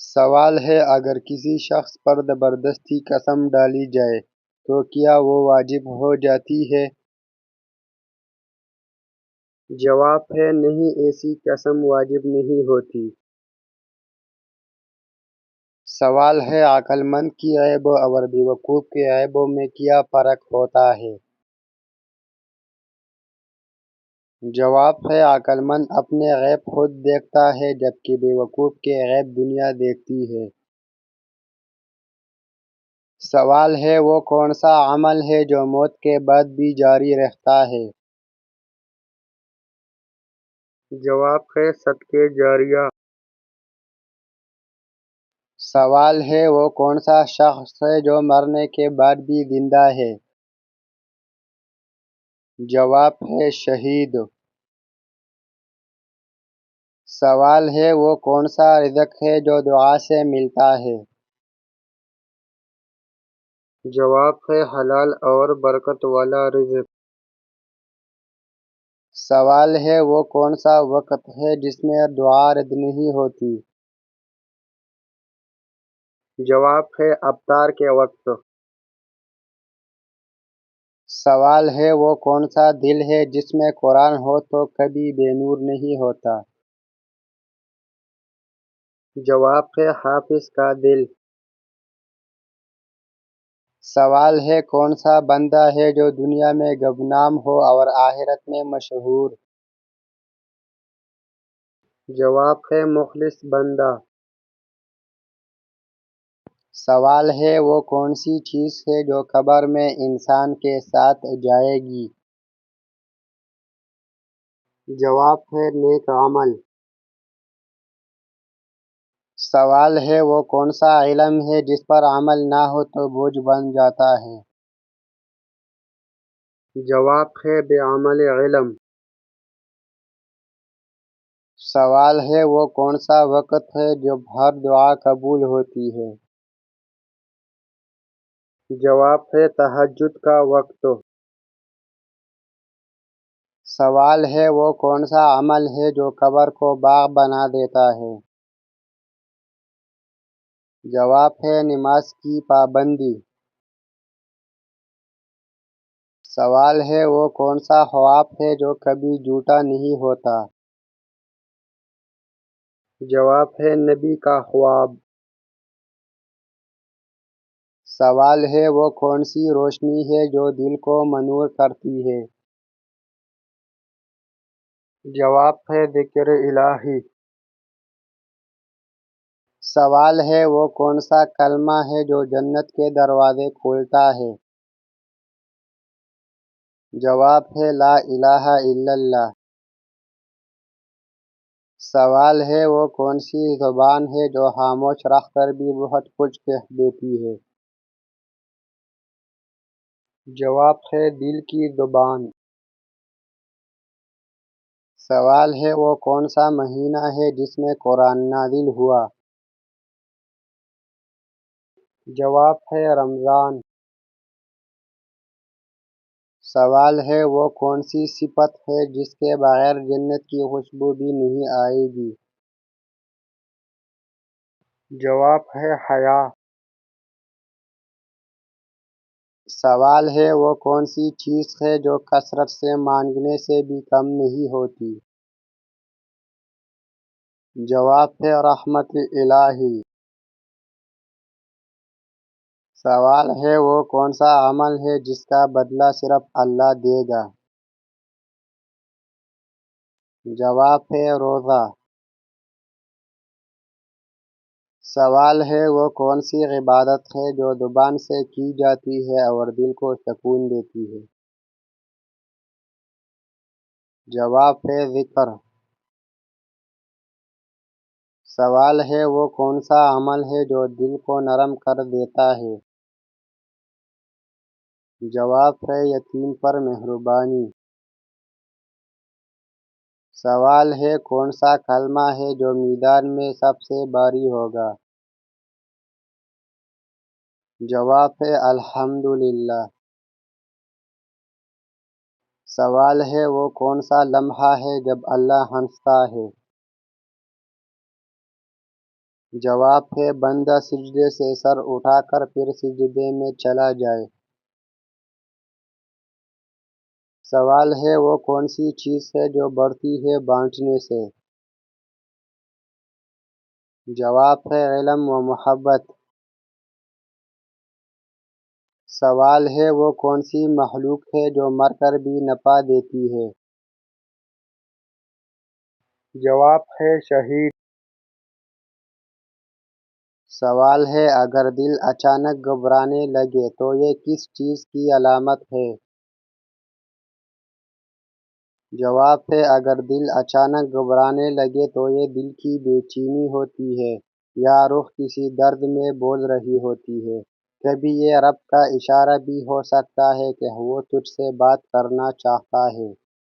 سوال ہے اگر کسی شخص پر زبردستی قسم ڈالی جائے تو کیا وہ واجب ہو جاتی ہے؟ جواب ہے نہیں، ایسی قسم واجب نہیں ہوتی۔ سوال ہے عقل مند کی عیبوں اور بیوقوف کے عیبوں میں کیا فرق ہوتا ہے؟ جواب ہے عقل مند اپنے عیب خود دیکھتا ہے جبکہ بیوقوف کے عیب دنیا دیکھتی ہے۔ سوال ہے وہ کون سا عمل ہے جو موت کے بعد بھی جاری رہتا ہے؟ جواب ہے صدقہ جاریہ۔ سوال ہے وہ کون سا شخص ہے جو مرنے کے بعد بھی زندہ ہے؟ جواب ہے شہید۔ سوال ہے وہ کون سا رزق ہے جو دعا سے ملتا ہے؟ جواب ہے حلال اور برکت والا رزق۔ سوال ہے وہ کون سا وقت ہے جس میں دعا رد نہیں ہوتی؟ جواب ہے افطار کے وقت۔ سوال ہے وہ کون سا دل ہے جس میں قرآن ہو تو کبھی بے نور نہیں ہوتا؟ جواب ہے حافظ کا دل۔ سوال ہے کون سا بندہ ہے جو دنیا میں گمنام ہو اور آخرت میں مشہور؟ جواب ہے مخلص بندہ۔ سوال ہے وہ کون سی چیز ہے جو قبر میں انسان کے ساتھ جائے گی؟ جواب ہے نیک عمل۔ سوال ہے وہ کون سا علم ہے جس پر عمل نہ ہو تو بوجھ بن جاتا ہے؟ جواب ہے بے عمل علم۔ سوال ہے وہ کون سا وقت ہے جب ہر دعا قبول ہوتی ہے؟ جواب ہے تہجد کا وقت۔ سوال ہے وہ کون سا عمل ہے جو قبر کو باغ بنا دیتا ہے؟ جواب ہے نماز کی پابندی۔ سوال ہے وہ کون سا خواب ہے جو کبھی جھوٹا نہیں ہوتا؟ جواب ہے نبی کا خواب۔ سوال ہے وہ کون سی روشنی ہے جو دل کو منور کرتی ہے؟ جواب ہے ذکر الہی۔ سوال ہے وہ کون سا کلمہ ہے جو جنت کے دروازے کھولتا ہے؟ جواب ہے لا الہ الا اللہ۔ سوال ہے وہ کون سی زبان ہے جو خاموش رکھ کر بھی بہت کچھ کہہ دیتی ہے؟ جواب ہے دل کی زبان۔ سوال ہے وہ کون سا مہینہ ہے جس میں قرآن نازل ہوا؟ جواب ہے رمضان۔ سوال ہے وہ کون سی صفت ہے جس کے بغیر جنت کی خوشبو بھی نہیں آئے گی؟ جواب ہے حیا۔ سوال ہے وہ کون سی چیز ہے جو کثرت سے مانگنے سے بھی کم نہیں ہوتی؟ جواب ہے رحمت الہی۔ سوال ہے وہ کون سا عمل ہے جس کا بدلہ صرف اللہ دے گا؟ جواب ہے روزہ۔ سوال ہے وہ کون سی عبادت ہے جو زبان سے کی جاتی ہے اور دل کو سکون دیتی ہے؟ جواب ہے ذکر۔ سوال ہے وہ کون سا عمل ہے جو دل کو نرم کر دیتا ہے؟ جواب ہے یتیم پر مہربانی۔ سوال ہے کون سا کلمہ ہے جو میدان میں سب سے بھاری ہوگا؟ جواب ہے الحمدللہ۔ سوال ہے وہ کون سا لمحہ ہے جب اللہ ہنستا ہے؟ جواب ہے بندہ سجدے سے سر اٹھا کر پھر سجدے میں چلا جائے۔ سوال ہے وہ کون سی چیز ہے جو بڑھتی ہے بانٹنے سے؟ جواب ہے علم و محبت۔ سوال ہے وہ کون سی مخلوق ہے جو مر کر بھی نفع دیتی ہے؟ جواب ہے شہید۔ سوال ہے اگر دل اچانک گھبرانے لگے تو یہ کس چیز کی علامت ہے؟ جواب ہے اگر دل اچانک گھبرانے لگے تو یہ دل کی بے چینی ہوتی ہے یا روح کسی درد میں بول رہی ہوتی ہے۔ کبھی یہ رب کا اشارہ بھی ہو سکتا ہے کہ وہ تجھ سے بات کرنا چاہتا ہے۔